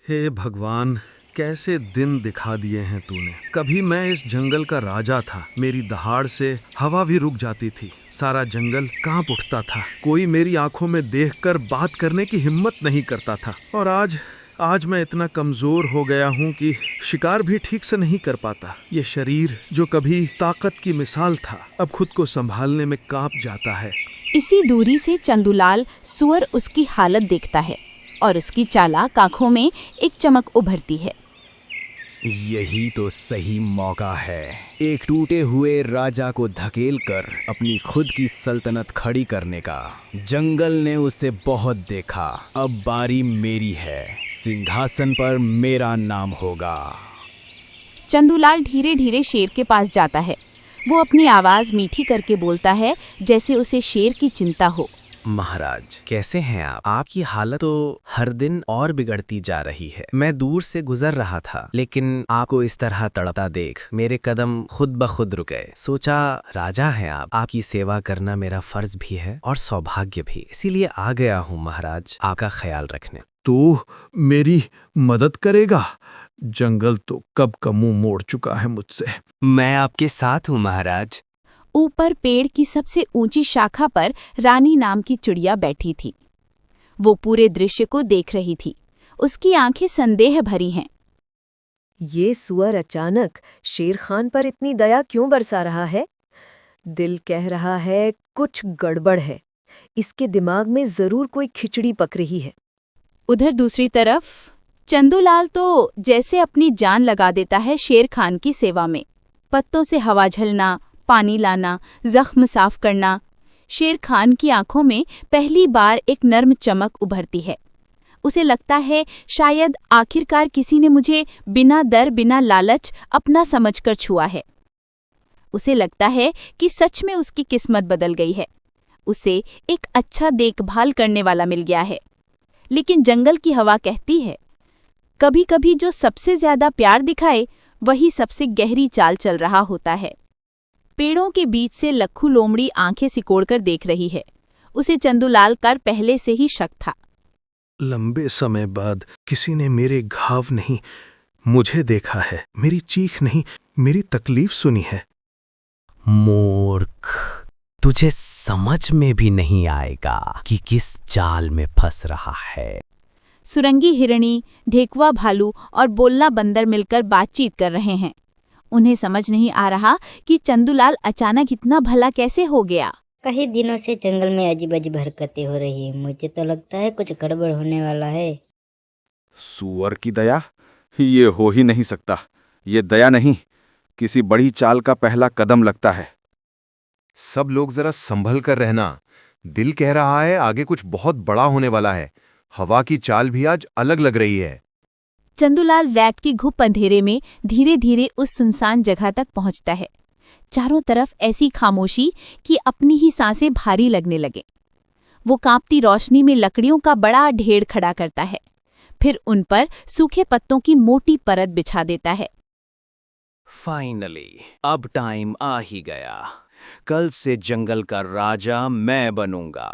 हे भगवान, कैसे दिन दिखा दिए हैं तूने। कभी मैं इस जंगल का राजा था, मेरी दहाड़ से हवा भी रुक जाती थी, सारा जंगल कांप उठता था, कोई मेरी आंखों में देखकर बात करने की हिम्मत नहीं करता था। और आज मैं इतना कमजोर हो गया हूँ कि शिकार भी ठीक से नहीं कर पाता। ये शरीर जो कभी ताकत की मिसाल था, अब खुद को संभालने में कांप जाता है। इसी दूरी से चंदूलाल सुअर उसकी हालत देखता है और उसकी चालाक आंखों में एक चमक उभरती है। यही तो सही मौका है, एक टूटे हुए राजा को धकेल कर अपनी खुद की सल्तनत खड़ी करने का। जंगल ने उसे बहुत देखा, अब बारी मेरी है, सिंहासन पर मेरा नाम होगा। चंदूलाल धीरे धीरे शेर के पास जाता है। वो अपनी आवाज मीठी करके बोलता है, जैसे उसे शेर की चिंता हो। महाराज, कैसे हैं आप? आपकी हालत तो हर दिन और बिगड़ती जा रही है। मैं दूर से गुजर रहा था, लेकिन आपको इस तरह तड़पता देख मेरे कदम खुद ब खुद रुक गए। सोचा राजा हैं आप, आपकी सेवा करना मेरा फर्ज भी है और सौभाग्य भी, इसीलिए आ गया हूँ महाराज, आपका ख्याल रखने। तू मेरी मदद करेगा? जंगल तो कब का मुंह मोड़ चुका है मुझसे। मैं आपके साथ हूँ महाराज। ऊपर पेड़ की सबसे ऊंची शाखा पर रानी नाम की चिड़िया बैठी थी। वो पूरे दृश्य को देख रही थी। उसकी आंखें संदेह भरी हैं। ये सुअर अचानक शेर खान पर इतनी दया क्यों बरसा रहा है? दिल कह रहा है कुछ गड़बड़ है, इसके दिमाग में जरूर कोई खिचड़ी पक रही है। उधर दूसरी तरफ चंदूलाल तो जैसे अपनी जान लगा देता है शेर खान की सेवा में। पत्तों से हवा झलना, पानी लाना, जख्म साफ करना। शेर खान की आंखों में पहली बार एक नर्म चमक उभरती है। उसे लगता है शायद आखिरकार किसी ने मुझे बिना डर बिना लालच अपना समझकर छुआ है। उसे लगता है कि सच में उसकी किस्मत बदल गई है। उसे एक अच्छा देखभाल करने वाला मिल गया है। लेकिन जंगल की हवा कहती है, कभी कभी जो सबसे ज्यादा प्यार दिखाए वही सबसे गहरी चाल चल रहा होता है। पेड़ों के बीच से लक्खू लोमड़ी आंखें सिकोड़कर देख रही है। उसे चंदूलाल कर पहले से ही शक था। लंबे समय बाद किसी ने मेरे घाव नहीं, मुझे देखा है, मेरी चीख नहीं, मेरी तकलीफ सुनी है। मूर्ख, तुझे समझ में भी नहीं आएगा कि किस जाल में फंस रहा है। सुरंगी हिरणी, ढेकुआ भालू और बोलना बंदर मिलकर बातचीत कर रहे हैं। उन्हें समझ नहीं आ रहा कि चंदूलाल अचानक इतना भला कैसे हो गया। कई दिनों से जंगल में अजीब अजीब हरकतें हो रही हैं। मुझे तो लगता है कुछ गड़बड़ होने वाला है। सुअर की दया? ये हो ही नहीं सकता। ये दया नहीं, किसी बड़ी चाल का पहला कदम लगता है। सब लोग जरा संभल कर रहना। दिल कह रहा है आगे कुछ बहुत बड़ा होने वाला है। हवा की चाल भी आज अलग लग रही है। चंदूलाल वैत की घुप अंधेरे में धीरे धीरे उस सुनसान जगह तक पहुंचता है। चारों तरफ ऐसी खामोशी कि अपनी ही सांसें भारी लगने लगे। वो कांपती रोशनी में लकड़ियों का बड़ा ढेर खड़ा करता है, फिर उन पर सूखे पत्तों की मोटी परत बिछा देता है। फाइनली अब टाइम आ ही गया। कल से जंगल का राजा मैं बनूंगा।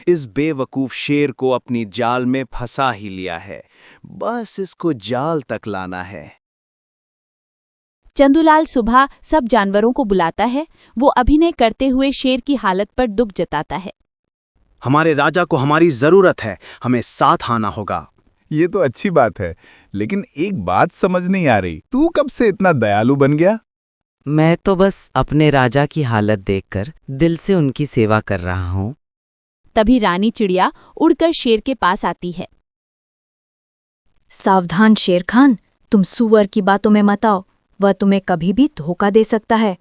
इस बेवकूफ शेर को अपनी जाल में फंसा ही लिया है, बस इसको जाल तक लाना है। चंदूलाल सुबह सब जानवरों को बुलाता है। वो अभिनय करते हुए शेर की हालत पर दुख जताता है। हमारे राजा को हमारी जरूरत है, हमें साथ आना होगा। ये तो अच्छी बात है, लेकिन एक बात समझ नहीं आ रही, तू कब से इतना दयालु बन गया? मैं तो बस अपने राजा की हालत देखकर दिल से उनकी सेवा कर रहा हूँ। तभी रानी चिड़िया उड़कर शेर के पास आती है। सावधान शेर खान, तुम सुअर की बातों में मत आओ, वह तुम्हें कभी भी धोखा दे सकता है।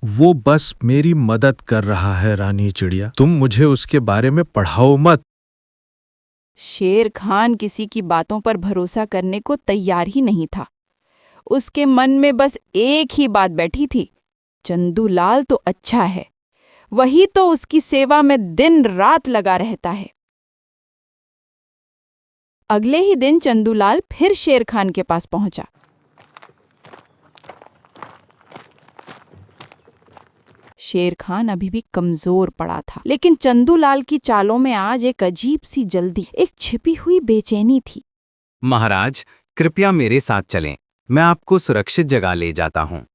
वो बस मेरी मदद कर रहा है रानी चिड़िया, तुम मुझे उसके बारे में पढ़ाओ मत। शेर खान किसी की बातों पर भरोसा करने को तैयार ही नहीं था। उसके मन में बस एक ही बात बैठी थी, चंदूलाल तो अच्छा है, वही तो उसकी सेवा में दिन रात लगा रहता है। अगले ही दिन चंदूलाल फिर शेर खान के पास पहुंचा। शेर खान अभी भी कमजोर पड़ा था, लेकिन चंदूलाल की चालों में आज एक अजीब सी जल्दी, एक छिपी हुई बेचैनी थी। महाराज, कृपया मेरे साथ चलें। मैं आपको सुरक्षित जगह ले जाता हूँ।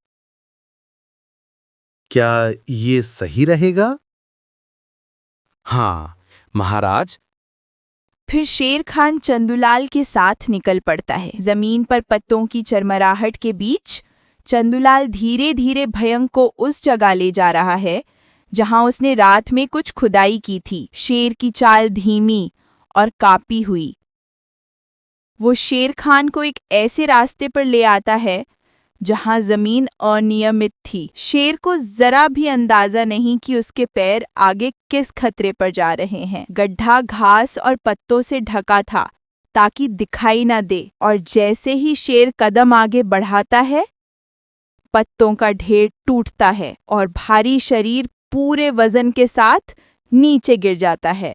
क्या ये सही रहेगा? हाँ, महाराज। फिर शेर खान चंदूलाल के साथ निकल पड़ता है। जमीन पर पत्तों की चरमराहट के बीच चंदूलाल धीरे धीरे भयंक को उस जगह ले जा रहा है जहां उसने रात में कुछ खुदाई की थी। शेर की चाल धीमी और कांपी हुई। वो शेर खान को एक ऐसे रास्ते पर ले आता है जहां जमीन अनियमित थी। शेर को जरा भी अंदाजा नहीं कि उसके पैर आगे किस खतरे पर जा रहे हैं। गड्ढा घास और पत्तों से ढका था ताकि दिखाई न दे, और जैसे ही शेर कदम आगे बढ़ाता है, पत्तों का ढेर टूटता है और भारी शरीर पूरे वजन के साथ नीचे गिर जाता है।